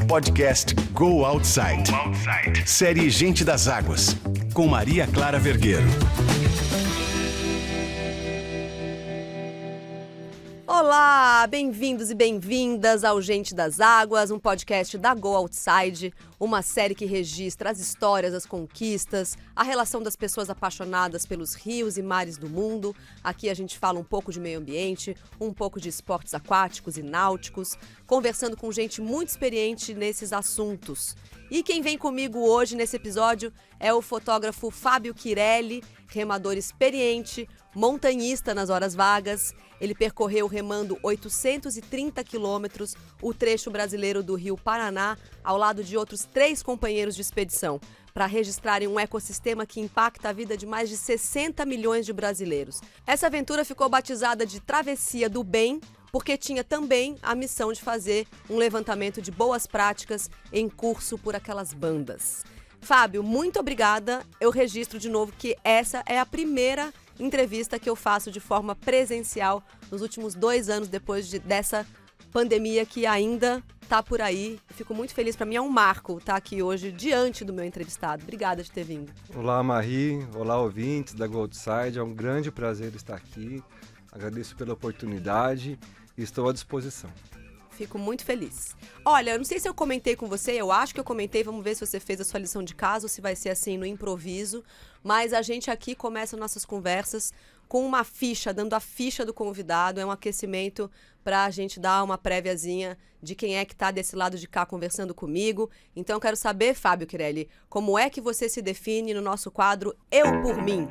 Podcast Go Outside. Série Gente das Águas, com Maria Clara Vergueiro. Olá, bem-vindos e bem-vindas ao Gente das Águas, um podcast da Go Outside, uma série que registra as histórias, as conquistas, a relação das pessoas apaixonadas pelos rios e mares do mundo. Aqui a gente fala um pouco de meio ambiente, um pouco de esportes aquáticos e náuticos, conversando com gente muito experiente nesses assuntos. E quem vem comigo hoje nesse episódio é o fotógrafo Fábio Chirelli, remador experiente, montanhista nas horas vagas. Ele percorreu remando 830 quilômetros o trecho brasileiro do Rio Paraná, ao lado de outros 3 companheiros de expedição, para registrarem um ecossistema que impacta a vida de mais de 60 milhões de brasileiros. Essa aventura ficou batizada de Travessia do Bem, porque tinha também a missão de fazer um levantamento de boas práticas em curso por aquelas bandas. Fábio, muito obrigada. Eu registro de novo que essa é a primeira entrevista que eu faço de forma presencial nos últimos 2 anos depois dessa pandemia que ainda está por aí. Fico muito feliz, para mim é um marco estar aqui hoje diante do meu entrevistado. Obrigada de ter vindo. Olá, Marie. Olá, ouvintes da Go Outside. É um grande prazer estar aqui. Agradeço pela oportunidade e estou à disposição. Fico muito feliz. Olha, eu não sei se eu comentei com você, eu acho que eu comentei, vamos ver se você fez a sua lição de casa ou se vai ser assim no improviso, mas a gente aqui começa nossas conversas com uma ficha, dando a ficha do convidado, é um aquecimento para a gente dar uma préviazinha de quem é que está desse lado de cá conversando comigo. Então eu quero saber, Fábio Chirelli, como é que você se define no nosso quadro Eu por Mim?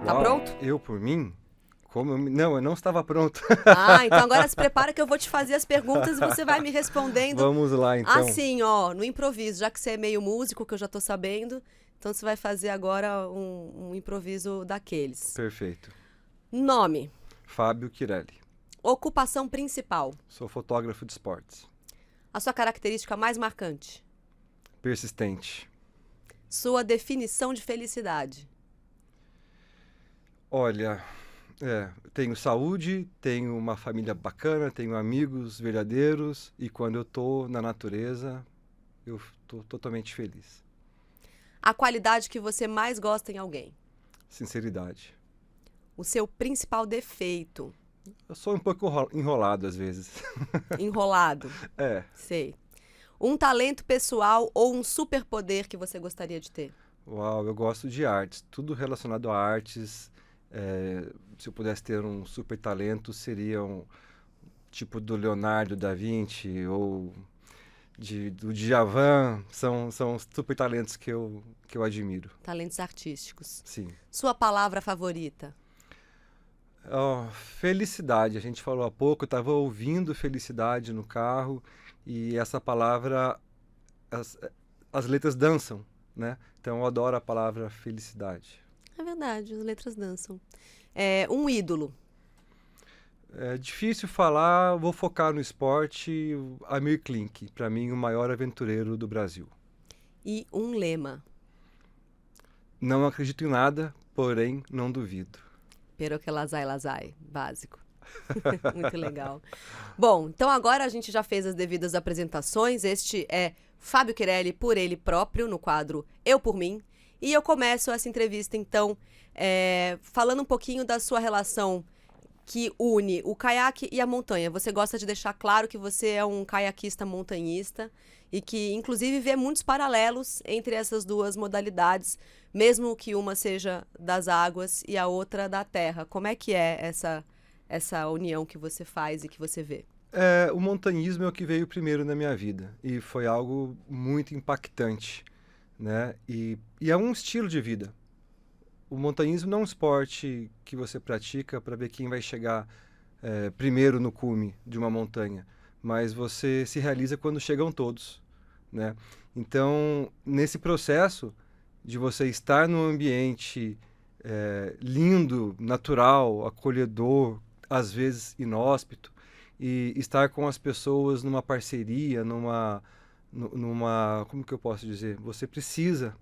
Tá pronto? Eu por mim? Não, eu não estava pronto. Ah, então agora se prepara que eu vou te fazer as perguntas e você vai me respondendo. Vamos lá, então. Assim, ó, no improviso, já que você é meio músico, que eu já tô sabendo, então você vai fazer agora um improviso daqueles. Perfeito. Nome. Fábio Chirelli. Ocupação principal. Sou fotógrafo de esportes. A sua característica mais marcante. Persistente. Sua definição de felicidade. Olha, tenho saúde, tenho uma família bacana, tenho amigos verdadeiros e quando eu tô na natureza, eu tô totalmente feliz. A qualidade que você mais gosta em alguém. Sinceridade. O seu principal defeito. Eu sou um pouco enrolado às vezes. Enrolado. Sei. Um talento pessoal ou um superpoder que você gostaria de ter? Uau, eu gosto de artes, tudo relacionado a artes. Se eu pudesse ter um super talento, seria um tipo do Leonardo da Vinci ou do Djavan. São super talentos que eu admiro. Talentos artísticos. Sim. Sua palavra favorita? Felicidade. A gente falou há pouco, eu estava ouvindo felicidade no carro e essa palavra, as letras dançam, né? Então eu adoro a palavra felicidade. É verdade, as letras dançam. Um ídolo. É difícil falar, vou focar no esporte. Amir Klink, para mim, o maior aventureiro do Brasil. E um lema. Não acredito em nada, porém não duvido. Pero que lazai, básico. Muito legal. Bom, então agora a gente já fez as devidas apresentações. Este é Fábio Chirelli por ele próprio, no quadro Eu por Mim. E eu começo essa entrevista, então, falando um pouquinho da sua relação que une o caiaque e a montanha. Você gosta de deixar claro que você é um caiaquista montanhista e que, inclusive, vê muitos paralelos entre essas duas modalidades, mesmo que uma seja das águas e a outra da terra. Como é que é essa união que você faz e que você vê? O montanhismo é o que veio primeiro na minha vida e foi algo muito impactante, né? E é um estilo de vida. O montanhismo não é um esporte que você pratica para ver quem vai chegar primeiro no cume de uma montanha, mas você se realiza quando chegam todos, né? Então, nesse processo de você estar num ambiente lindo, natural, acolhedor, às vezes inóspito, e estar com as pessoas numa parceria, numa como que eu posso dizer? Você precisa,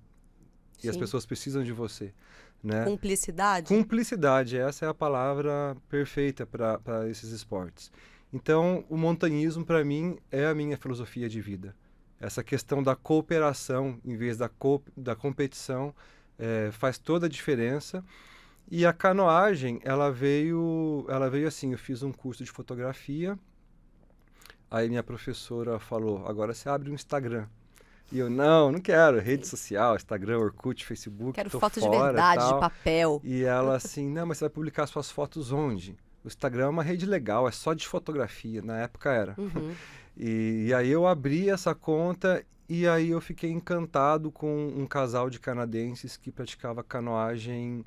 e as pessoas precisam de você, né? Cumplicidade? Cumplicidade, essa é a palavra perfeita para esses esportes. Então, o montanhismo, para mim, é a minha filosofia de vida, Essa questão da cooperação em vez da competição faz toda a diferença. E a canoagem, ela veio assim, eu fiz um curso de fotografia, aí minha professora falou, agora você abre um Instagram. E eu, não quero, rede social, Instagram, Orkut, Facebook, Quero tô foto de fora, verdade, tal. de papel. E ela assim, não, mas você vai publicar suas fotos onde? O Instagram é uma rede legal, é só de fotografia, na época era. Uhum. E aí eu abri essa conta e aí eu fiquei encantado com um casal de canadenses que praticava canoagem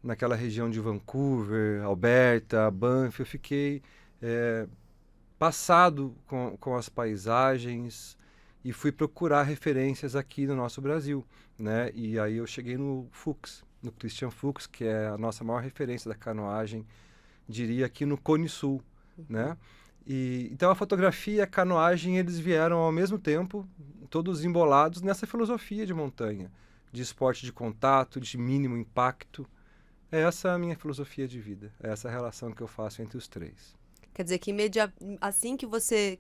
naquela região de Vancouver, Alberta, Banff. Eu fiquei passado com as paisagens e fui procurar referências aqui no nosso Brasil, né? E aí eu cheguei no Fuchs, no Christian Fuchs, que é a nossa maior referência da canoagem, diria aqui no Cone Sul, né? Então a fotografia e a canoagem, eles vieram ao mesmo tempo, todos embolados nessa filosofia de montanha, de esporte de contato, de mínimo impacto. Essa é a minha filosofia de vida, é essa relação que eu faço entre os três. Quer dizer que assim que você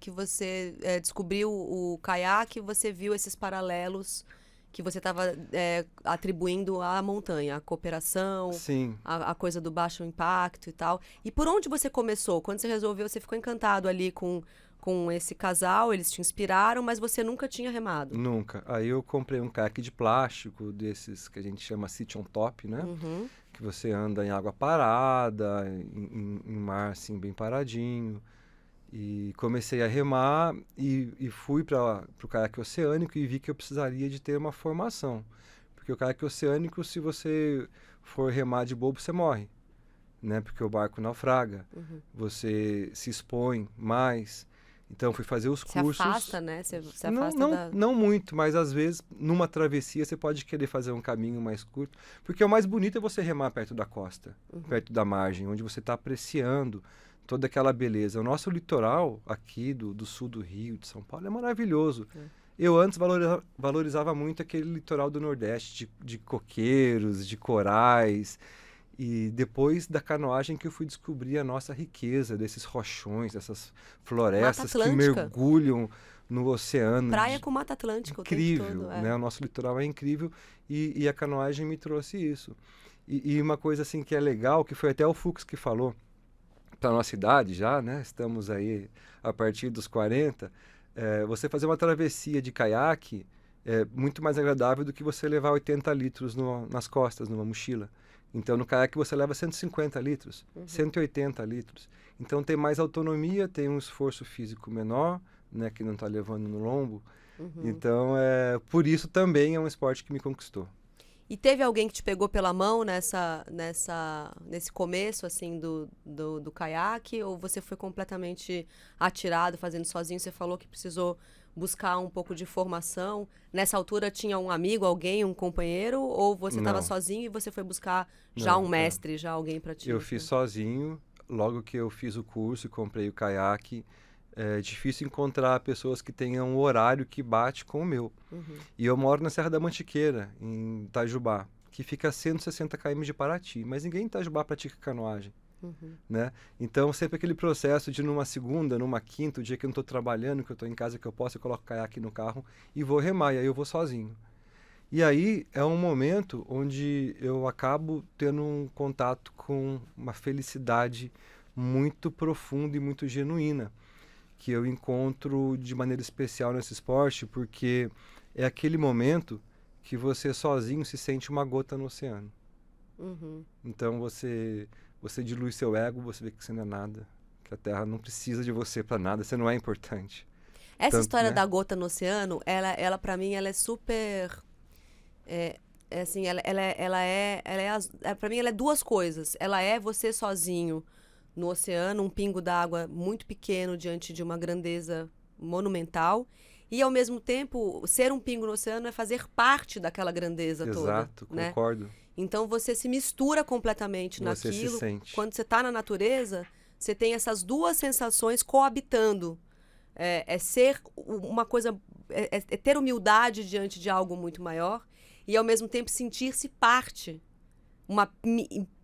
descobriu o caiaque, você viu esses paralelos que você estava atribuindo à montanha, a cooperação, Sim. A coisa do baixo impacto e tal. E por onde você começou? Quando você resolveu, você ficou encantado ali com esse casal, eles te inspiraram, mas você nunca tinha remado? Nunca. Aí eu comprei um caiaque de plástico, desses que a gente chama sit on top, né? Uhum. Que você anda em água parada, em mar assim bem paradinho. E comecei a remar e fui para o caiaque oceânico e vi que eu precisaria de ter uma formação. Porque o caiaque oceânico, se você for remar de bobo, você morre, né? Porque o barco naufraga, você se expõe mais. Então fui fazer os cursos. Se afasta, né? Se afasta Não muito, mas às vezes numa travessia você pode querer fazer um caminho mais curto. Porque o mais bonito é você remar perto da costa, perto da margem, onde você está apreciando toda aquela beleza. O nosso litoral aqui do sul do Rio, de São Paulo, é maravilhoso. Eu antes valorizava muito aquele litoral do Nordeste, de coqueiros, de corais. E depois da canoagem que eu fui descobrir a nossa riqueza desses rochões, dessas florestas que mergulham no oceano. Praia com Mata Atlântica o tempo incrível, todo, né? O nosso litoral é incrível e a canoagem me trouxe isso. E uma coisa assim que é legal, que foi até o Fux que falou, para nossa idade já, né? Estamos aí a partir dos 40, você fazer uma travessia de caiaque é muito mais agradável do que você levar 80 litros nas costas, numa mochila. Então, no caiaque você leva 150 litros, 180 litros. Então, tem mais autonomia, tem um esforço físico menor, né, que não está levando no lombo. Então, por isso também é um esporte que me conquistou. E teve alguém que te pegou pela mão nesse começo, assim, do caiaque? Ou você foi completamente atirado, fazendo sozinho? Você falou que precisou buscar um pouco de formação. Nessa altura tinha um amigo, alguém, um companheiro? Ou você estava sozinho e você foi buscar já um mestre, já alguém para ti? Eu fiz sozinho. Logo que eu fiz o curso e comprei o caiaque, é difícil encontrar pessoas que tenham um horário que bate com o meu. E eu moro na Serra da Mantiqueira, em Itajubá, que fica a 160 km de Paraty. Mas ninguém em Itajubá pratica canoagem. Né? Então, sempre aquele processo de numa segunda, numa quinta, o dia que eu não estou trabalhando, que eu estou em casa, que eu posso, eu coloco o caiaque no carro e vou remar, e aí eu vou sozinho. E aí é um momento onde eu acabo tendo um contato com uma felicidade muito profunda e muito genuína, que eu encontro de maneira especial nesse esporte, porque é aquele momento que você sozinho se sente uma gota no oceano. Então você dilui seu ego, você vê que você não é nada, que a Terra não precisa de você para nada, você não é importante. Essa história da gota no oceano, ela para mim, ela é super... para mim, ela é duas coisas. Ela é você sozinho no oceano, um pingo d'água muito pequeno diante de uma grandeza monumental. E, ao mesmo tempo, ser um pingo no oceano é fazer parte daquela grandeza toda. Exato, concordo. Então, você se mistura completamente você naquilo. Se sente. Quando você está na natureza, você tem essas duas sensações coabitando. É ser uma coisa... É ter humildade diante de algo muito maior e, ao mesmo tempo, sentir-se parte. Uma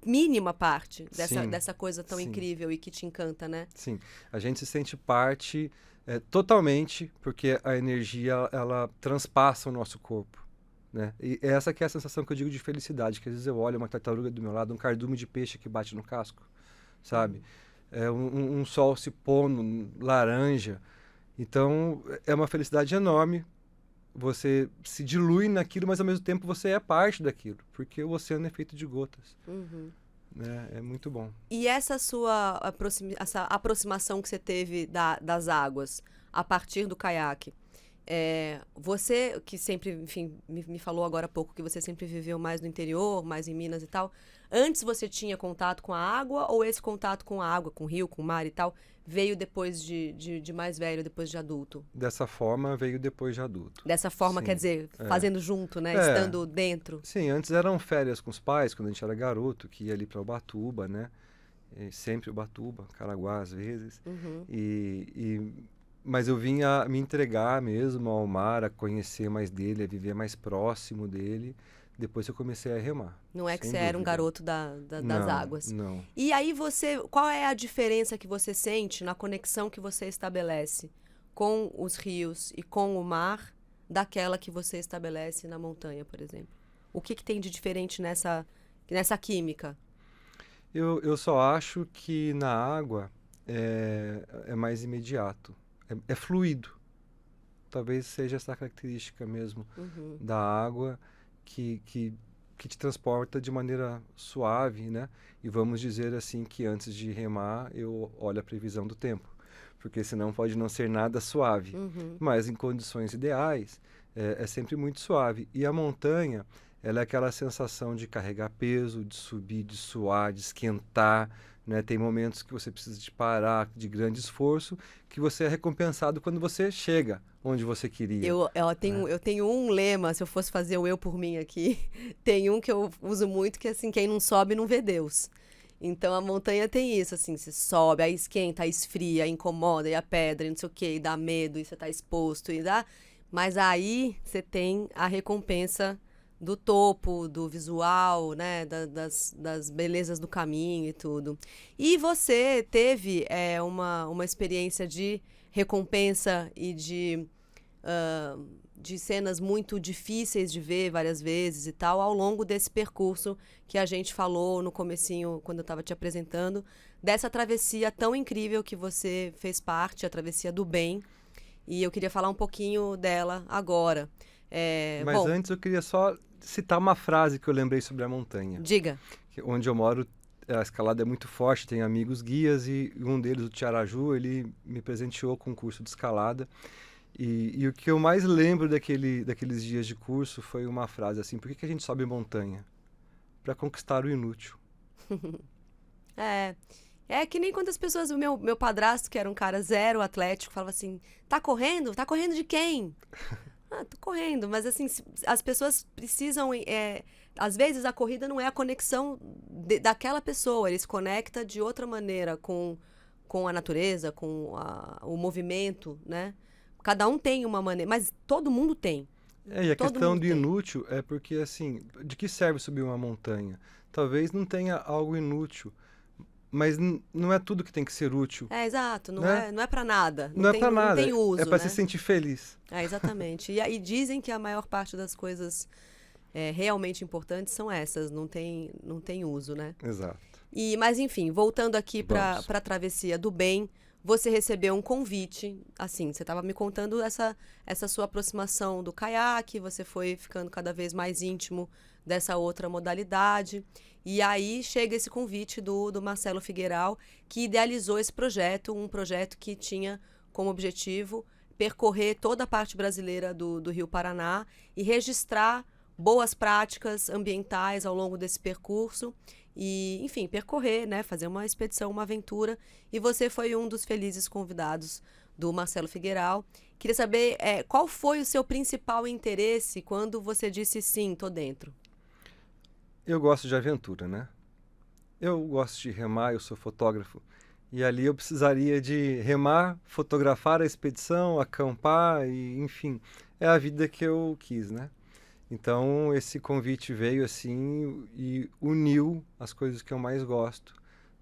mínima parte dessa coisa tão incrível e que te encanta, né? Sim. A gente se sente parte Totalmente, porque a energia, ela transpassa o nosso corpo, né? E essa que é a sensação que eu digo de felicidade, que às vezes eu olho uma tartaruga do meu lado, um cardume de peixe que bate no casco, sabe? Um sol se pondo, laranja. Então, é uma felicidade enorme. Você se dilui naquilo, mas ao mesmo tempo você é parte daquilo, porque o oceano é feito de gotas. Né? É muito bom. E essa sua essa aproximação que você teve das águas a partir do caiaque, você que sempre, enfim, me falou agora há pouco que você sempre viveu mais no interior, mais em Minas e tal, antes você tinha contato com a água ou esse contato com a água, com o rio, com o mar e tal, veio depois de mais velho, depois de adulto? Dessa forma, veio depois de adulto. Dessa forma, Sim, quer dizer, fazendo junto, né? É. Estando dentro. Sim, antes eram férias com os pais, quando a gente era garoto, que ia ali para Ubatuba, né? Sempre Ubatuba, Caraguá às vezes. Mas eu vinha me entregar mesmo ao mar, a conhecer mais dele, a viver mais próximo dele, depois eu comecei a remar. Não é que sem você era um dúvida. garoto das Não, águas. Não. E aí qual é a diferença que você sente na conexão que você estabelece com os rios e com o mar daquela que você estabelece na montanha, por exemplo? O que tem de diferente nessa química? Eu só acho que na água é mais imediato, é fluido. Talvez seja essa característica mesmo da água que te transporta de maneira suave, né? E vamos dizer assim que antes de remar eu olho a previsão do tempo, porque senão pode não ser nada suave. Mas em condições ideais é sempre muito suave. E a montanha, ela é aquela sensação de carregar peso, de subir, de suar, de esquentar, né? Tem momentos que você precisa de parar, de grande esforço, que você é recompensado quando você chega onde você queria. Eu tenho um lema, se eu fosse fazer o eu por mim aqui, tem um que eu uso muito, que é assim, quem não sobe não vê Deus. Então a montanha tem isso, assim, você sobe, aí esquenta, aí esfria, aí incomoda, e a pedra, e não sei o quê, e dá medo, e você tá exposto, e dá... Mas aí você tem a recompensa do topo, do visual, né, das belezas do caminho e tudo. E você teve uma experiência de recompensa e de cenas muito difíceis de ver várias vezes e tal, ao longo desse percurso que a gente falou no comecinho, quando eu estava te apresentando, dessa travessia tão incrível que você fez parte, a travessia do bem. E eu queria falar um pouquinho dela agora. Mas antes eu queria só citar uma frase que eu lembrei sobre a montanha. Diga. Onde eu moro, a escalada é muito forte, tem amigos guias, e um deles, o Tiaraju, ele me presenteou com um curso de escalada. E o que eu mais lembro daqueles dias de curso foi uma frase assim: por que a gente sobe montanha? Para conquistar o inútil. É que nem quando as pessoas... O meu padrasto, que era um cara zero atlético, falava assim, tá correndo? Tá correndo de quem? Tô correndo, mas assim, as pessoas precisam... às vezes a corrida não é a conexão daquela pessoa, ele se conecta de outra maneira com a natureza, com o movimento, né? Cada um tem uma maneira, mas todo mundo tem. E a Todo questão mundo do tem. inútil é porque, assim, de que serve subir uma montanha? Talvez não tenha algo inútil, mas não é tudo que tem que ser útil. Exato, não Né? é para nada. Não é para nada, não tem uso, é para né? se sentir feliz. Exatamente. E dizem que a maior parte das coisas realmente importantes são essas, não tem uso, né? Exato. Mas enfim, voltando aqui para Vamos. a travessia do bem, você recebeu um convite, assim, você estava me contando essa sua aproximação do caiaque, você foi ficando cada vez mais íntimo dessa outra modalidade, e aí chega esse convite do Marcelo Figueiral, que idealizou esse projeto, um projeto que tinha como objetivo percorrer toda a parte brasileira do Rio Paraná e registrar boas práticas ambientais ao longo desse percurso e, enfim, percorrer, né, fazer uma expedição, uma aventura. E você foi um dos felizes convidados do Marcelo Figueiral. Queria saber qual foi o seu principal interesse quando você disse sim, tô dentro. Eu gosto de aventura, né? Eu gosto de remar, eu sou fotógrafo. E ali eu precisaria de remar, fotografar a expedição, acampar e, enfim, é a vida que eu quis, né? Então, esse convite veio assim e uniu as coisas que eu mais gosto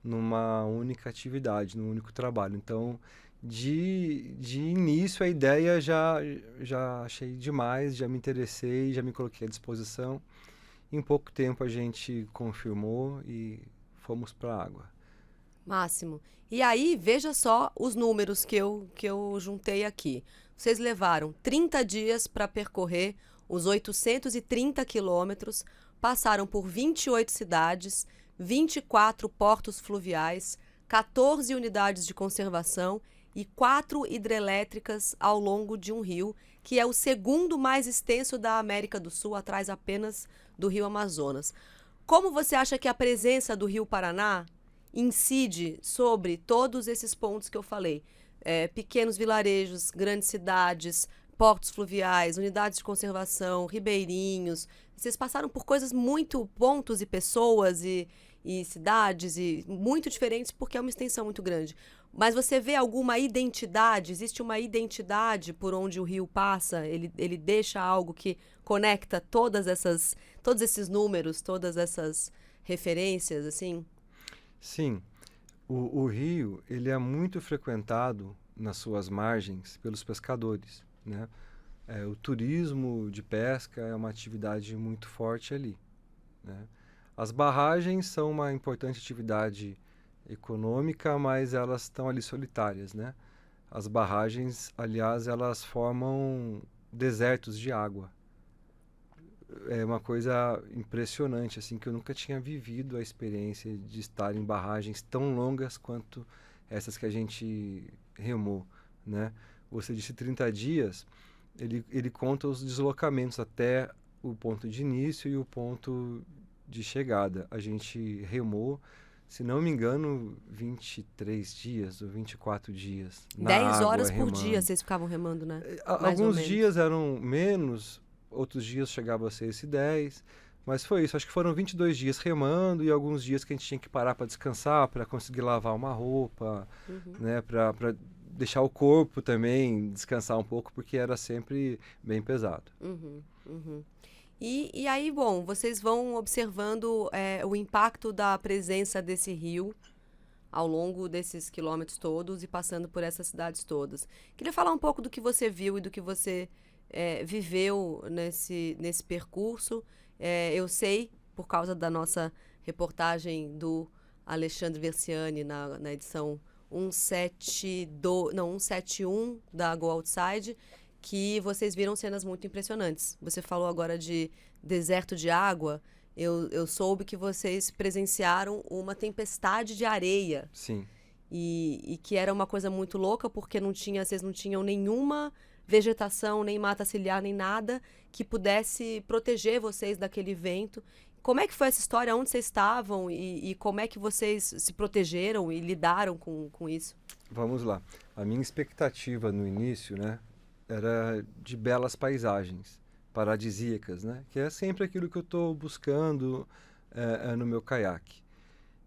numa única atividade, num único trabalho. Então, De início, a ideia já achei demais, já me interessei, já me coloquei à disposição. Em pouco tempo a gente confirmou e fomos para a água. Máximo. E aí, veja só os números que eu juntei aqui. Vocês levaram 30 dias para percorrer os 830 quilômetros, passaram por 28 cidades, 24 portos fluviais, 14 unidades de conservação e 4 hidrelétricas ao longo de um rio, que é o segundo mais extenso da América do Sul, atrás apenas do Rio Amazonas. Como você acha que a presença do Rio Paraná incide sobre todos esses pontos que eu falei? Pequenos vilarejos, grandes cidades, portos fluviais, unidades de conservação, ribeirinhos. Vocês passaram por coisas muito, pontos e pessoas e cidades e muito diferentes porque é uma extensão muito grande. Mas você vê alguma identidade? Existe uma identidade por onde o rio passa? Ele deixa algo que conecta todos esses números, todas essas referências, assim? Sim, o rio ele é muito frequentado nas suas margens pelos pescadores, né? O turismo de pesca é uma atividade muito forte ali, né? As barragens são uma importante atividade econômica, mas elas estão ali solitárias, né? As barragens, aliás, elas formam desertos de água. É uma coisa impressionante, assim, que eu nunca tinha vivido a experiência de estar em barragens tão longas quanto essas que a gente remou, né? Você disse 30 dias, ele conta os deslocamentos até o ponto de início e o ponto de chegada. A gente remou, se não me engano, 23 dias ou 24 dias na 10 água, horas por remando. dia vocês ficavam remando, né? Mais ou Alguns menos. dias eram menos, outros dias chegava a ser esse 10, mas foi isso. Acho que foram 22 dias remando e alguns dias que a gente tinha que parar para descansar, para conseguir lavar uma roupa, né, para deixar o corpo também descansar um pouco, porque era sempre bem pesado. E aí, bom, vocês vão observando o impacto da presença desse rio ao longo desses quilômetros todos e passando por essas cidades todas. Queria falar um pouco do que você viu e do que você viveu nesse percurso. Eu sei, por causa da nossa reportagem do Alexandre Versiani na edição 171 da Go Outside, que vocês viram cenas muito impressionantes. Você falou agora de deserto de água. Eu soube que vocês presenciaram uma tempestade de areia. Sim. E que era uma coisa muito louca, porque vocês não tinham nenhuma vegetação, nem mata ciliar, nem nada que pudesse proteger vocês daquele vento. Como é que foi essa história? Onde vocês estavam e como é que vocês se protegeram e lidaram com isso? Vamos lá. A minha expectativa no início, né, era de belas paisagens paradisíacas, né, que é sempre aquilo que eu estou buscando no meu caiaque.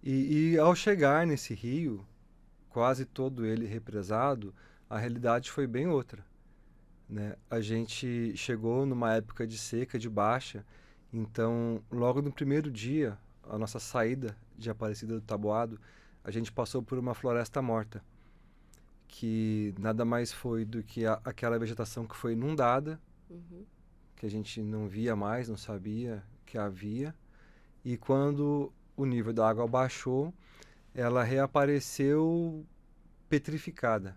E ao chegar nesse rio, quase todo ele represado, a realidade foi bem outra, né? A gente chegou numa época de seca, de baixa, então logo no primeiro dia, a nossa saída de Aparecida do Taboado, a gente passou por uma floresta morta, que nada mais foi do que aquela vegetação que foi inundada, que a gente não via mais, não sabia que havia, e quando o nível da água baixou, ela reapareceu petrificada.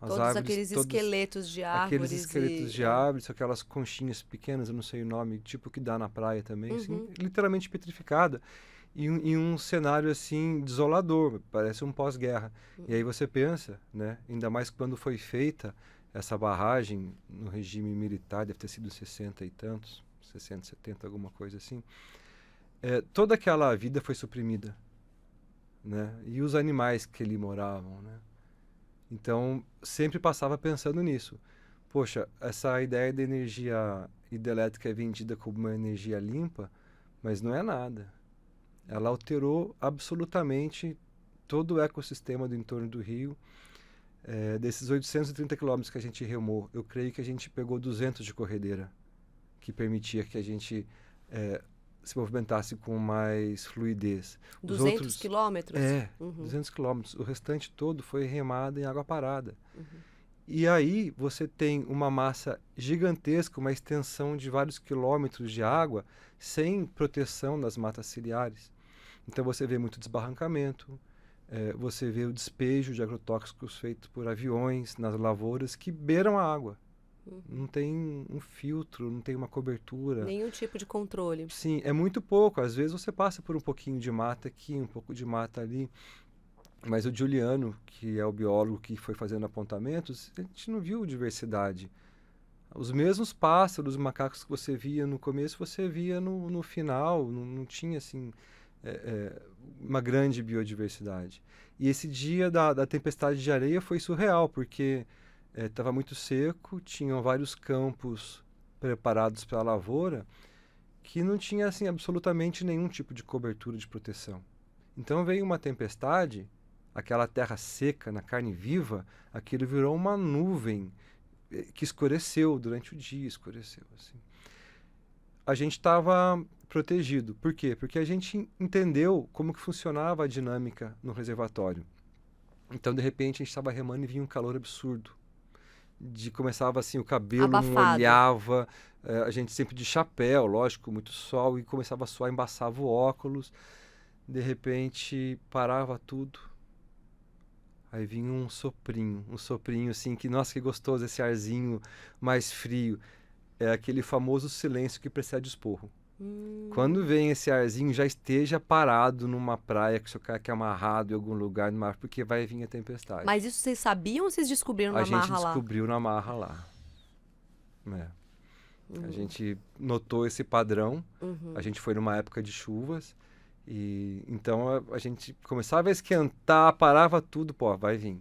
Todos aqueles esqueletos de árvores. Aqueles esqueletos de árvores, aquelas conchinhas pequenas, eu não sei o nome, tipo que dá na praia também, assim, literalmente petrificada. E um cenário assim desolador, parece um pós-guerra. E aí você pensa, né, ainda mais quando foi feita essa barragem no regime militar, deve ter sido 60 e tantos, 60, 70, alguma coisa assim. Toda aquela vida foi suprimida, né? E os animais que ali moravam, né? Então, sempre passava pensando nisso. Poxa, essa ideia de energia hidrelétrica é vendida como uma energia limpa, mas não é nada. Ela alterou absolutamente todo o ecossistema do entorno do rio. Desses 830 quilômetros que a gente remou, eu creio que a gente pegou 200 de corredeira, que permitia que a gente se movimentasse com mais fluidez. 200 quilômetros? 200 quilômetros. O restante todo foi remado em água parada. E aí você tem uma massa gigantesca, uma extensão de vários quilômetros de água, sem proteção das matas ciliares. Então você vê muito desbarrancamento, você vê o despejo de agrotóxicos feito por aviões nas lavouras que beiram a água. Não tem um filtro, não tem uma cobertura. Nenhum tipo de controle. Sim, é muito pouco. Às vezes você passa por um pouquinho de mata aqui, um pouco de mata ali. Mas o Giuliano, que é o biólogo que foi fazendo apontamentos, a gente não viu diversidade. Os mesmos pássaros, macacos que você via no começo, você via no final. Não tinha, assim, uma grande biodiversidade. E esse dia da tempestade de areia foi surreal, porque estava muito seco, tinham vários campos preparados para a lavoura, que não tinha, assim, absolutamente nenhum tipo de cobertura de proteção. Então veio uma tempestade, aquela terra seca, na carne viva, aquilo virou uma nuvem que escureceu durante o dia, escureceu, assim. A gente estava protegido. Por quê? Porque a gente entendeu como que funcionava a dinâmica no reservatório. Então, de repente, a gente estava remando e vinha um calor absurdo. Começava assim, o cabelo Abafado. molhava, a gente sempre de chapéu, lógico, muito sol, e começava a suar, embaçava o óculos. De repente, parava tudo. Aí vinha um soprinho assim, que, nossa, que gostoso esse arzinho mais frio. É aquele famoso silêncio que precede o esporro. Quando vem esse arzinho, já esteja parado numa praia, que o seu cara quer amarrado em algum lugar no mar, porque vai vir a tempestade. Mas isso vocês sabiam ou vocês descobriram na marra lá? A gente descobriu na marra lá. A gente notou esse padrão. A gente foi numa época de chuvas. E então a gente começava a esquentar, parava tudo, pô, vai vir,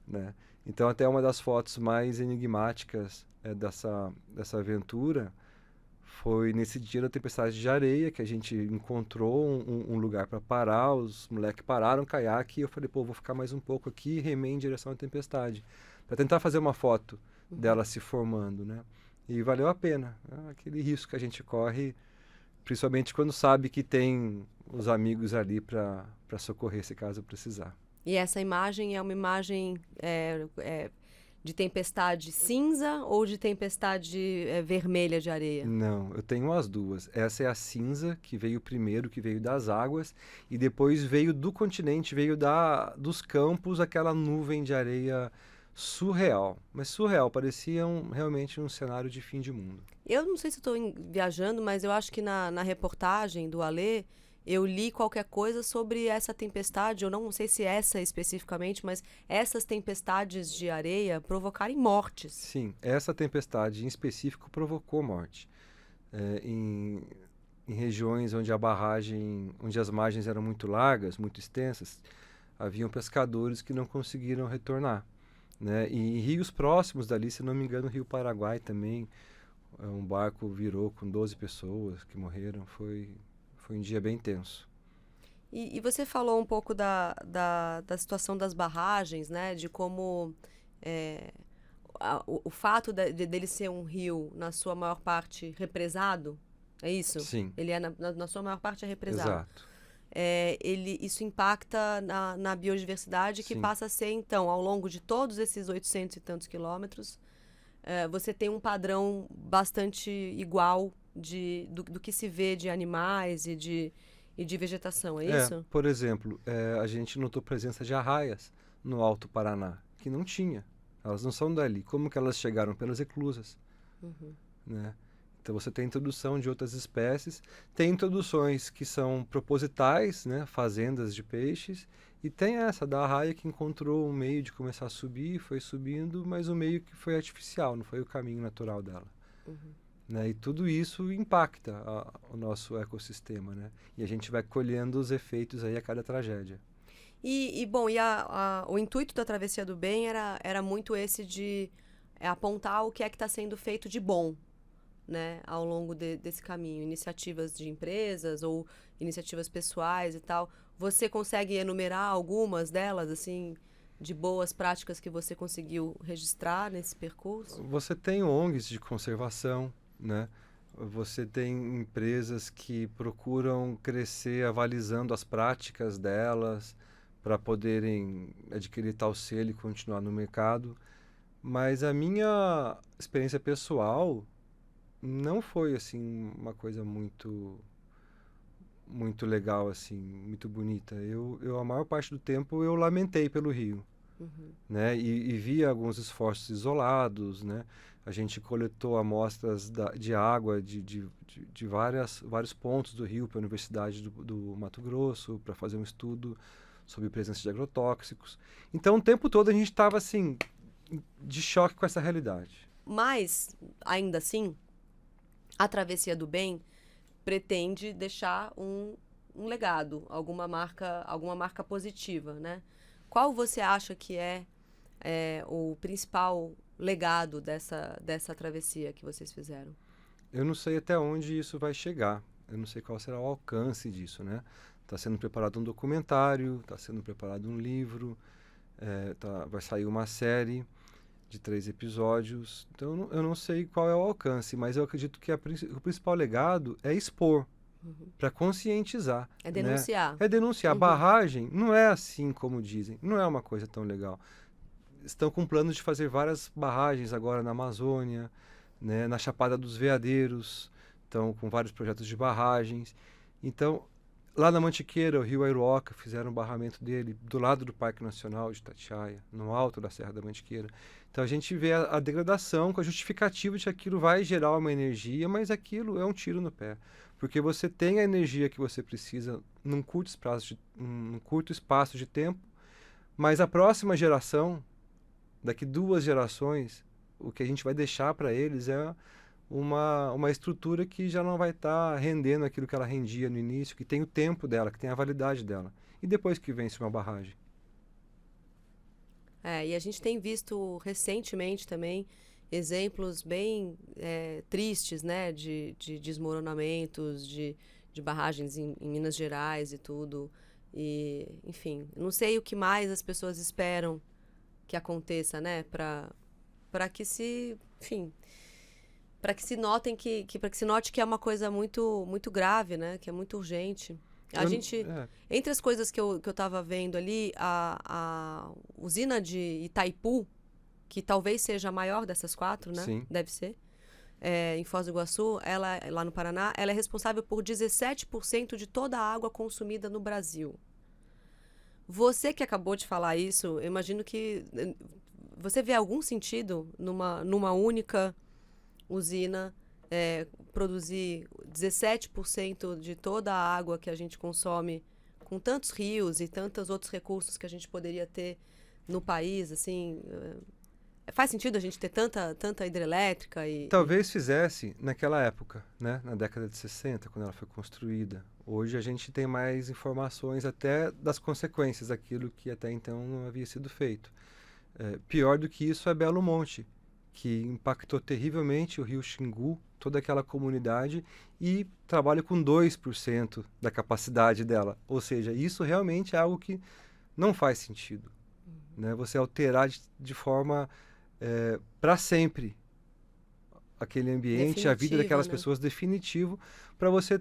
né? Então até uma das fotos mais enigmáticas dessa aventura foi nesse dia da tempestade de areia, que a gente encontrou um lugar para parar, os moleques pararam o caiaque e eu falei, pô, vou ficar mais um pouco aqui e remei em direção à tempestade, para tentar fazer uma foto dela se formando, né? E valeu a pena, aquele risco que a gente corre, principalmente quando sabe que tem os amigos ali para socorrer se caso precisar. E essa imagem é uma imagem de tempestade cinza ou de tempestade vermelha de areia? Não, eu tenho as duas. Essa é a cinza, que veio primeiro, que veio das águas, e depois veio do continente, veio dos campos, aquela nuvem de areia surreal. Mas surreal, parecia realmente um cenário de fim de mundo. Eu não sei se estou viajando, mas eu acho que na reportagem do Alê, eu li qualquer coisa sobre essa tempestade, eu não sei se essa especificamente, mas essas tempestades de areia provocarem mortes. Sim, essa tempestade em específico provocou morte. Em regiões onde onde as margens eram muito largas, muito extensas, haviam pescadores que não conseguiram retornar, né? E em rios próximos dali, se não me engano, o Rio Paraguai também, um barco virou com 12 pessoas que morreram, foi um dia bem tenso. E você falou um pouco da situação das barragens, né? De como o fato dele ser um rio, na sua maior parte, represado, é isso? Sim. Ele é, na sua maior parte, é represado. Exato. Isso impacta na biodiversidade, que Sim. passa a ser, então, ao longo de todos esses 800 e tantos quilômetros, você tem um padrão bastante igual do que se vê de animais e de vegetação, é isso? Por exemplo, a gente notou presença de arraias no Alto Paraná, que não tinha. Elas não são dali. Como que elas chegaram? Pelas eclusas. Né? Então você tem introdução de outras espécies, tem introduções que são propositais, né? Fazendas de peixes, e tem essa da arraia que encontrou um meio de começar a subir, foi subindo, mas o meio que foi artificial, não foi o caminho natural dela. Né? E tudo isso impacta o nosso ecossistema, né? E a gente vai colhendo os efeitos aí a cada tragédia. Bom, o intuito da Travessia do Bem era muito esse de apontar o que é que está sendo feito de bom, né, ao longo desse caminho. Iniciativas de empresas ou iniciativas pessoais e tal. Você consegue enumerar algumas delas, assim, de boas práticas que você conseguiu registrar nesse percurso? Você tem ONGs de conservação, né? Você tem empresas que procuram crescer avalizando as práticas delas para poderem adquirir tal selo e continuar no mercado. Mas a minha experiência pessoal não foi assim uma coisa muito legal assim, muito bonita. A maior parte do tempo eu lamentei pelo Rio, né? E via alguns esforços isolados, né? A gente coletou amostras de água de vários pontos do Rio para a Universidade do Mato Grosso para fazer um estudo sobre presença de agrotóxicos. Então, o tempo todo a gente estava assim de choque com essa realidade. Mas, ainda assim, a Travessia do Bem pretende deixar um legado, alguma marca positiva, né? Qual você acha que é o principal legado dessa travessia que vocês fizeram? Eu não sei até onde isso vai chegar. Eu não sei qual será o alcance disso, né? Está sendo preparado um documentário, está sendo preparado um livro, vai sair uma série de 3 episódios. Então, eu não sei qual é o alcance, mas eu acredito que o principal legado é expor, para conscientizar. É denunciar. Né? É denunciar. A barragem não é assim como dizem, não é uma coisa tão legal. Estão com planos de fazer várias barragens agora na Amazônia, né, na Chapada dos Veadeiros, estão com vários projetos de barragens. Então, lá na Mantiqueira, o Rio Airoca, fizeram um barramento dele do lado do Parque Nacional de Itatiaia, no alto da Serra da Mantiqueira. Então, a gente vê a degradação com a justificativa de que aquilo vai gerar uma energia, mas aquilo é um tiro no pé. Porque você tem a energia que você precisa num curto espaço de tempo, mas a próxima geração, daqui 2 gerações, o que a gente vai deixar para eles é uma estrutura que já não vai estar rendendo aquilo que ela rendia no início, que tem o tempo dela, que tem a validade dela. E depois que vence uma barragem? E a gente tem visto recentemente também exemplos bem tristes, né, de desmoronamentos, de barragens em Minas Gerais e tudo. E, enfim, não sei o que mais as pessoas esperam que aconteça, né, para que se, enfim, para que se notem para que se note que é uma coisa muito grave, né, que é muito urgente. Entre as coisas que eu estava vendo ali, a usina de Itaipu, que talvez seja a maior dessas 4, né? Sim. Deve ser. Em Foz do Iguaçu, lá no Paraná, ela é responsável por 17% de toda a água consumida no Brasil. Você que acabou de falar isso, eu imagino que você vê algum sentido numa única usina produzir 17% de toda a água que a gente consome, com tantos rios e tantos outros recursos que a gente poderia ter no país, assim... Faz sentido a gente ter tanta hidrelétrica? Talvez fizesse naquela época, né? Na década de 60, quando ela foi construída. Hoje a gente tem mais informações até das consequências daquilo que até então não havia sido feito. Pior do que isso é Belo Monte, que impactou terrivelmente o rio Xingu, toda aquela comunidade, e trabalha com 2% da capacidade dela. Ou seja, isso realmente é algo que não faz sentido. Né? Você alterar de forma para sempre aquele ambiente, definitiva, a vida daquelas pessoas, definitivo, para você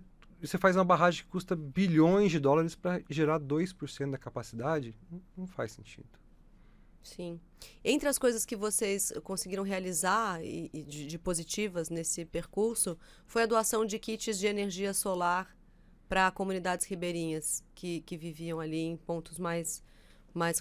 faz uma barragem que custa bilhões de dólares para gerar 2% da capacidade, não faz sentido. Sim. Entre as coisas que vocês conseguiram realizar de positivas nesse percurso, foi a doação de kits de energia solar para comunidades ribeirinhas que viviam ali em pontos mais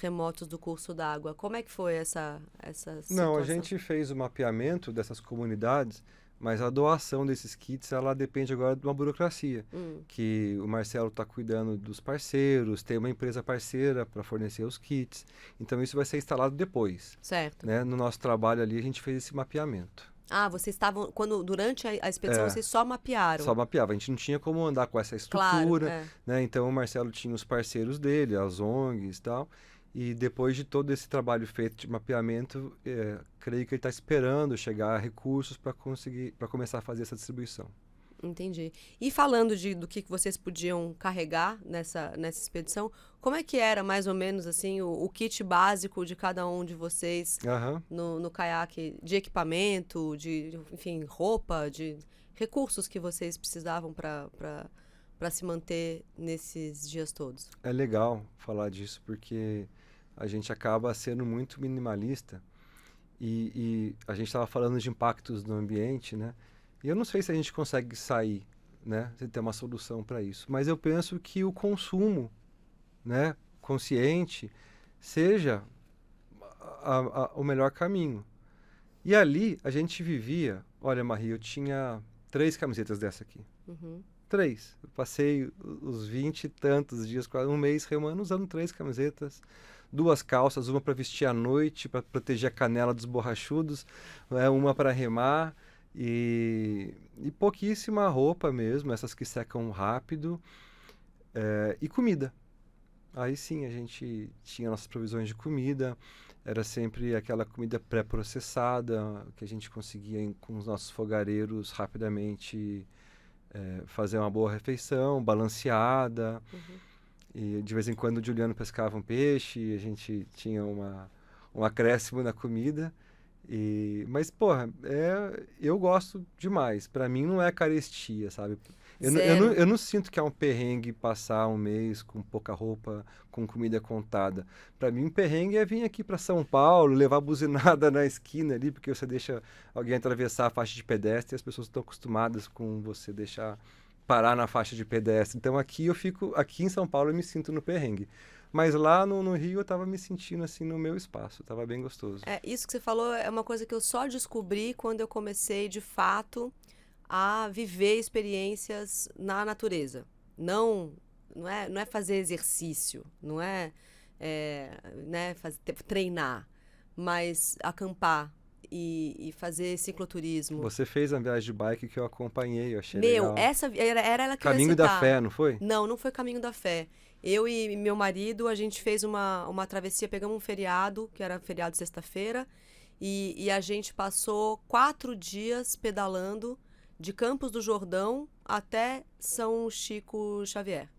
remotos do curso d'água. Como é que foi essa situação? Não, a gente fez o mapeamento dessas comunidades, mas a doação desses kits, ela depende agora de uma burocracia, que o Marcelo está cuidando dos parceiros, tem uma empresa parceira para fornecer os kits, então isso vai ser instalado depois. Certo. Né? No nosso trabalho ali, a gente fez esse mapeamento. Vocês estavam, durante a expedição, vocês só mapearam? Só mapeava, a gente não tinha como andar com essa estrutura, né? Então o Marcelo tinha os parceiros dele, as ONGs e tal, e depois de todo esse trabalho feito de mapeamento, creio que ele está esperando chegar a recursos para começar a fazer essa distribuição. Entendi. E falando do que vocês podiam carregar nessa expedição, como é que era mais ou menos assim o kit básico de cada um de vocês no caiaque, de equipamento, enfim, roupa, recursos que vocês precisavam para se manter nesses dias todos? É legal falar disso, porque a gente acaba sendo muito minimalista e a gente estava falando de impactos no ambiente, né? E eu não sei se a gente consegue sair, né? Se ter uma solução para isso. Mas eu penso que o consumo, né, consciente seja o melhor caminho. E ali a gente vivia... Olha, Maria, eu tinha 3 camisetas dessa aqui. 3. Eu passei os 20 e tantos dias, quase um mês remando, usando 3 camisetas, 2 calças, uma para vestir à noite, para proteger a canela dos borrachudos, uma para remar e pouquíssima roupa mesmo, essas que secam rápido, e comida. Aí sim, a gente tinha nossas provisões de comida, era sempre aquela comida pré-processada, que a gente conseguia, com os nossos fogareiros, rapidamente fazer uma boa refeição, balanceada. E de vez em quando o Juliano pescava um peixe, e a gente tinha um acréscimo na comida. Mas, porra, eu gosto demais. Pra mim não é carestia, sabe? Eu não sinto que é um perrengue passar um mês com pouca roupa, com comida contada. Pra mim, um perrengue é vir aqui pra São Paulo, levar buzinada na esquina ali, porque você deixa alguém atravessar a faixa de pedestre e as pessoas estão acostumadas com você deixar parar na faixa de pedestre. Então aqui em São Paulo eu me sinto no perrengue. Mas lá no Rio eu tava me sentindo assim no meu espaço, tava bem gostoso. Isso que você falou é uma coisa que eu só descobri quando eu comecei, de fato, a viver experiências na natureza. Não é fazer exercício, não é, né, treinar, mas acampar e fazer cicloturismo. Você fez a viagem de bike que eu acompanhei, eu achei legal. Essa era ela que Caminho eu ia citar. da Fé, não foi? Não foi Caminho da Fé. Eu e meu marido, a gente fez uma travessia, pegamos um feriado, que era feriado de sexta-feira, e a gente passou 4 dias pedalando de Campos do Jordão até São Chico Xavier.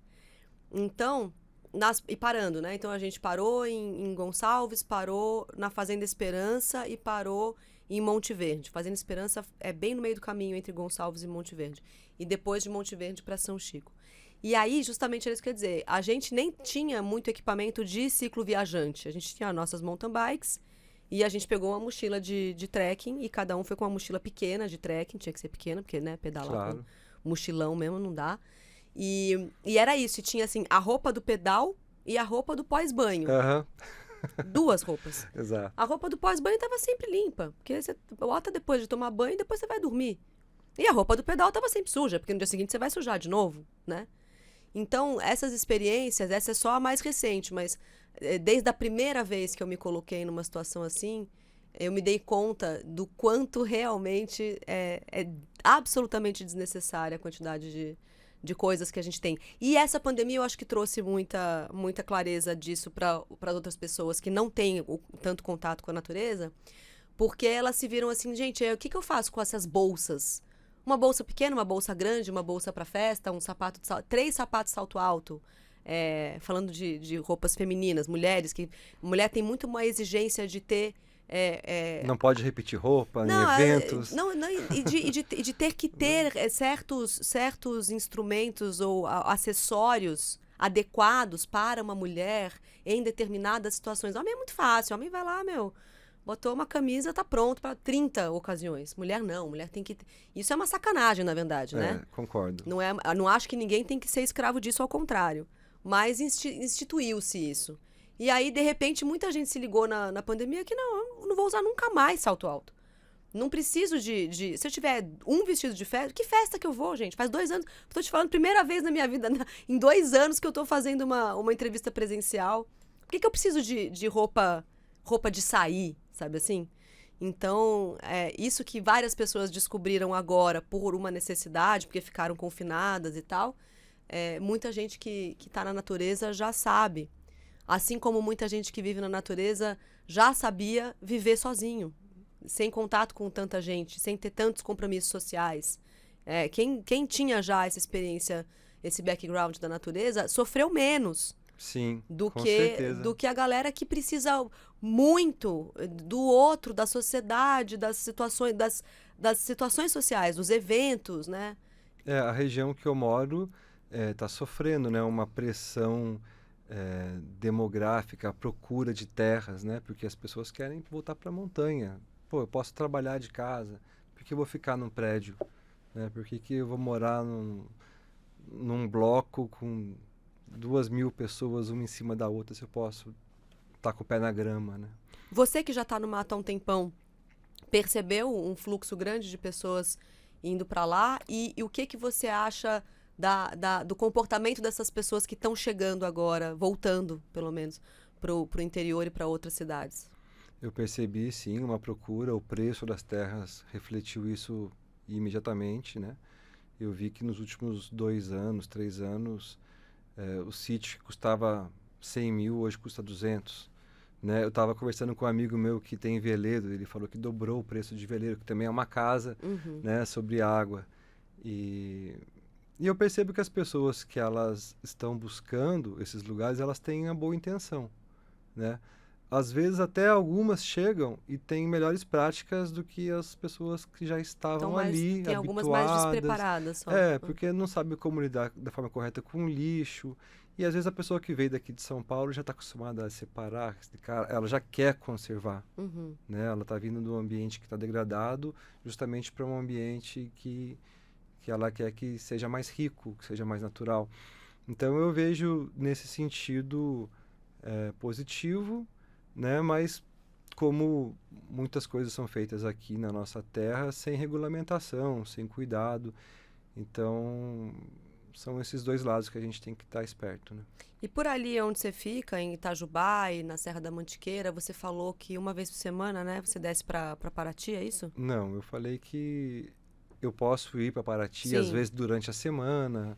Então, e parando, né? Então a gente parou em Gonçalves, parou na Fazenda Esperança e parou em Monte Verde. Fazenda Esperança é bem no meio do caminho entre Gonçalves e Monte Verde. E depois de Monte Verde para São Chico. E aí, justamente, era isso que eu ia dizer. A gente nem tinha muito equipamento de ciclo viajante. A gente tinha nossas mountain bikes e a gente pegou uma mochila de trekking e cada um foi com uma mochila pequena de trekking. Tinha que ser pequena, porque, né, pedalar Claro. com mochilão mesmo não dá. E era isso. E tinha, assim, a roupa do pedal e a roupa do pós-banho. Aham. 2 roupas. Exato. A roupa do pós-banho estava sempre limpa, porque você bota depois de tomar banho e depois você vai dormir. E a roupa do pedal estava sempre suja, porque no dia seguinte você vai sujar de novo, né? Então, essas experiências, essa é só a mais recente, mas desde a primeira vez que eu me coloquei numa situação assim, eu me dei conta do quanto realmente é absolutamente desnecessária a quantidade de coisas que a gente tem. E essa pandemia eu acho que trouxe muita clareza disso para outras pessoas que não têm tanto contato com a natureza, porque elas se viram assim, gente, o que eu faço com essas bolsas? Uma bolsa pequena, uma bolsa grande, uma bolsa para festa, 3 sapatos de salto alto. Falando de roupas femininas, mulher tem muito uma exigência de ter... Não pode repetir roupa em eventos. E de ter que ter certos instrumentos ou acessórios adequados para uma mulher em determinadas situações. Homem é muito fácil, homem vai lá, botou uma camisa, tá pronto para 30 ocasiões. Mulher não, mulher tem que... Isso é uma sacanagem, na verdade, né? Concordo. Não acho que ninguém tem que ser escravo disso, ao contrário. Mas instituiu-se isso. E aí, de repente, muita gente se ligou na pandemia que eu não vou usar nunca mais salto alto. Não preciso de... Se eu tiver um vestido de festa... Que festa que eu vou, gente? Faz 2 anos... Estou te falando, primeira vez na minha vida, em 2 anos que eu estou fazendo uma entrevista presencial. Por que eu preciso de roupa de sair, sabe assim? Então, isso que várias pessoas descobriram agora por uma necessidade, porque ficaram confinadas e tal, muita gente que está na natureza já sabe. Assim como muita gente que vive na natureza já sabia viver sozinho, sem contato com tanta gente, sem ter tantos compromissos sociais. Quem tinha já essa experiência, esse background da natureza, sofreu menos. Sim, do com que certeza. do que a galera que precisa muito do outro, da sociedade, das situações sociais, dos eventos, né? A região que eu moro está sofrendo, né, uma pressão demográfica, a procura de terras, né, porque as pessoas querem voltar para a montanha. Pô, eu posso trabalhar de casa, por que eu vou ficar num prédio? Né? Por que eu vou morar num bloco com 2.000 pessoas, uma em cima da outra, se eu posso estar com o pé na grama, né? Você que já está no mato há um tempão, percebeu um fluxo grande de pessoas indo para lá? E o que você acha do comportamento dessas pessoas que estão chegando agora, voltando, pelo menos, pro interior e para outras cidades? Eu percebi, sim, uma procura, o preço das terras refletiu isso imediatamente, né? Eu vi que nos últimos 2 anos, 3 anos, o sítio que custava 100 mil, hoje custa 200. Né? Eu estava conversando com um amigo meu que tem veleiro, ele falou que dobrou o preço de veleiro, que também é uma casa, né, sobre água. E eu percebo que as pessoas que elas estão buscando esses lugares, elas têm a boa intenção, né? Às vezes até algumas chegam e têm melhores práticas do que as pessoas que já estavam ali, tem algumas mais habituadas. despreparadas só. Porque não sabe como lidar da forma correta com o lixo. E às vezes a pessoa que veio daqui de São Paulo já está acostumada a separar, ela já quer conservar. Né? Ela está vindo de um ambiente que está degradado justamente para um ambiente que ela quer que seja mais rico, que seja mais natural. Então eu vejo nesse sentido positivo, né? Mas como muitas coisas são feitas aqui na nossa terra sem regulamentação, sem cuidado. Então, são esses dois lados que a gente tem que estar esperto, né? E por ali onde você fica, em Itajubá e na Serra da Mantiqueira, você falou que uma vez por semana, né, você desce para Paraty, é isso? Não, eu falei que eu posso ir para Paraty, Sim. às vezes durante a semana,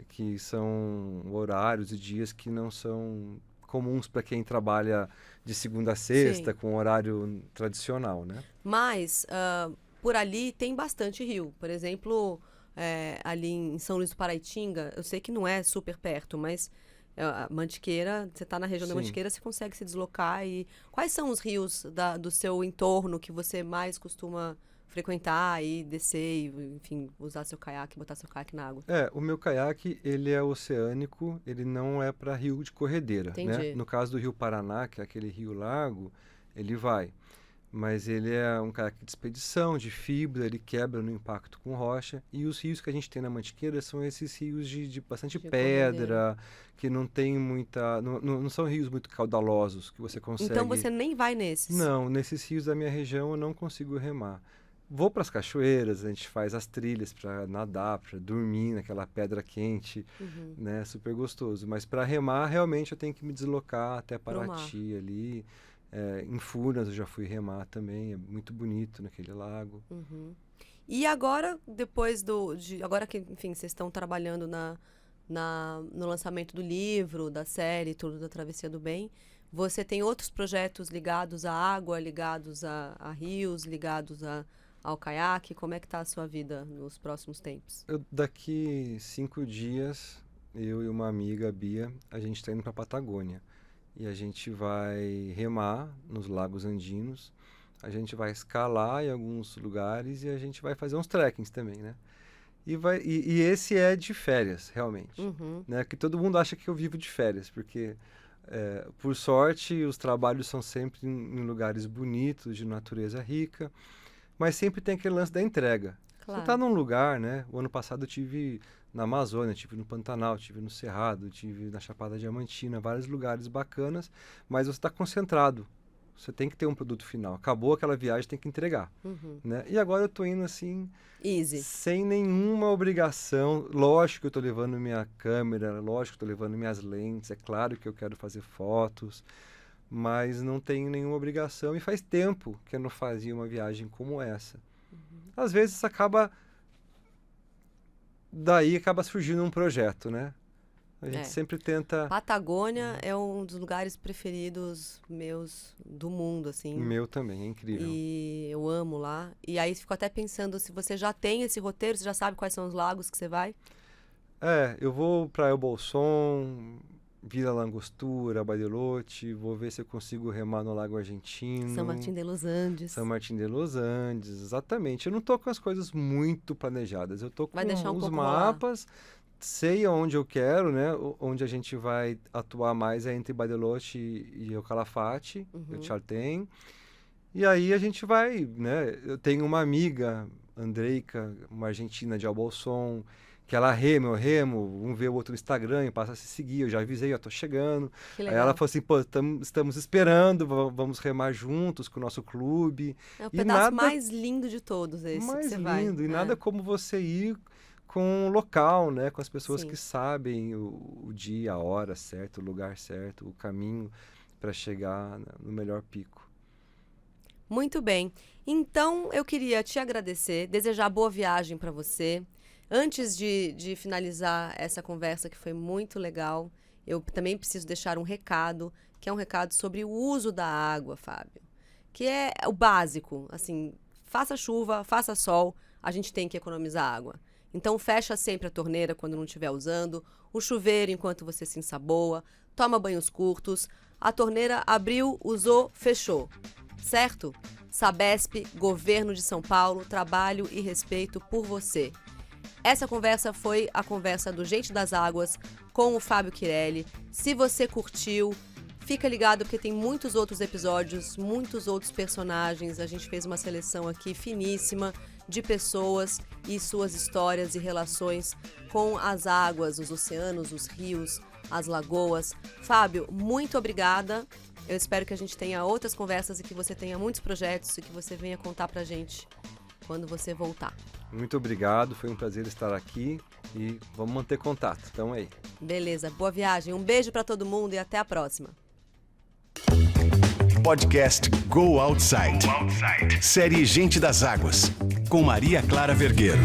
que são horários e dias que não são comuns para quem trabalha de segunda a sexta, Sim. com horário tradicional, né? Mas por ali tem bastante rio. Por exemplo, ali em São Luís do Paraitinga, eu sei que não é super perto, mas a Mantiqueira, você está na região da Sim. Mantiqueira, você consegue se deslocar. E quais são os rios do seu entorno que você mais costuma frequentar e descer e, enfim, usar seu caiaque, botar seu caiaque na água? O meu caiaque, ele é oceânico, ele não é para rio de corredeira, né? Entendi. No caso do rio Paraná, que é aquele rio largo, ele vai. Mas ele é um caiaque de expedição, de fibra, ele quebra no impacto com rocha. E os rios que a gente tem na Mantiqueira são esses rios de bastante De pedra, que não tem muita... Não são rios muito caudalosos, que você consegue... Então você nem vai nesses? Não, nesses rios da minha região eu não consigo remar. Vou para as cachoeiras, a gente faz as trilhas para nadar, para dormir naquela pedra quente, né? Super gostoso. Mas para remar, realmente eu tenho que me deslocar até Paraty ali. Em Furnas eu já fui remar também, é muito bonito naquele lago. E agora, depois agora que, enfim, vocês estão trabalhando no lançamento do livro, da série, tudo da Travessia do Bem, você tem outros projetos ligados à água, ligados a rios, ligados ao caiaque? Como é que está a sua vida nos próximos tempos? Daqui 5 dias, eu e uma amiga, a Bia, a gente está indo para a Patagônia. E a gente vai remar nos lagos andinos, a gente vai escalar em alguns lugares e a gente vai fazer uns trekkings também, né? E esse é de férias, realmente. Né? Que todo mundo acha que eu vivo de férias, porque, por sorte, os trabalhos são sempre em lugares bonitos, de natureza rica, mas sempre tem aquele lance da entrega. Claro. Você está num lugar, né? O ano passado eu tive na Amazônia, tive no Pantanal, tive no Cerrado, tive na Chapada Diamantina, vários lugares bacanas, mas você está concentrado. Você tem que ter um produto final. Acabou aquela viagem, tem que entregar. Né? E agora eu estou indo assim, Easy. sem nenhuma obrigação. Lógico que eu estou levando minha câmera, lógico que estou levando minhas lentes, é claro que eu quero fazer fotos, mas não tenho nenhuma obrigação e faz tempo que eu não fazia uma viagem como essa. Às vezes daí acaba surgindo um projeto, né? A gente sempre tenta... Patagônia é um dos lugares preferidos meus do mundo, assim. Meu também, é incrível. E eu amo lá. E aí fico até pensando, se você já tem esse roteiro, você já sabe quais são os lagos que você vai? Eu vou para El Bolson, Vila Langostura, Bariloche, vou ver se eu consigo remar no Lago Argentino. São Martín de los Andes. São Martín de los Andes, exatamente. Eu não tô com as coisas muito planejadas, eu tô com Vai deixar um os pouco mapas, sei aonde eu quero, né? Onde a gente vai atuar mais é entre Bariloche e o Calafate, o Chaltén. E aí a gente vai, né? Eu tenho uma amiga, Andreica, uma argentina de Albolson, que ela rema, eu remo, um vê o outro no Instagram e passa a se seguir, eu já avisei, eu tô chegando. Que Aí legal. ela falou assim, pô, estamos esperando, vamos remar juntos com o nosso clube. É o E pedaço nada mais lindo de todos esse mais que você vai. lindo, e nada como você ir com o local, né? Com as pessoas Sim. que sabem o dia, a hora certa, o lugar certo, o caminho para chegar no melhor pico. Muito bem. Então, eu queria te agradecer, desejar boa viagem para você. Antes de finalizar essa conversa, que foi muito legal, eu também preciso deixar um recado, que é um recado sobre o uso da água, Fábio. Que é o básico, assim, faça chuva, faça sol, a gente tem que economizar água. Então, fecha sempre a torneira quando não estiver usando, o chuveiro enquanto você se ensaboa, toma banhos curtos, a torneira abriu, usou, fechou. Certo? Sabesp, Governo de São Paulo, trabalho e respeito por você. Essa conversa foi a conversa do Gente das Águas com o Fábio Chiarelli. Se você curtiu, fica ligado porque tem muitos outros episódios, muitos outros personagens. A gente fez uma seleção aqui finíssima de pessoas e suas histórias e relações com as águas, os oceanos, os rios, as lagoas. Fábio, muito obrigada. Eu espero que a gente tenha outras conversas e que você tenha muitos projetos e que você venha contar pra gente quando você voltar. Muito obrigado, foi um prazer estar aqui e vamos manter contato. Então aí. Beleza, boa viagem. Um beijo pra todo mundo e até a próxima. Podcast Go Outside. Série Gente das Águas, com Maria Clara Vergueiro.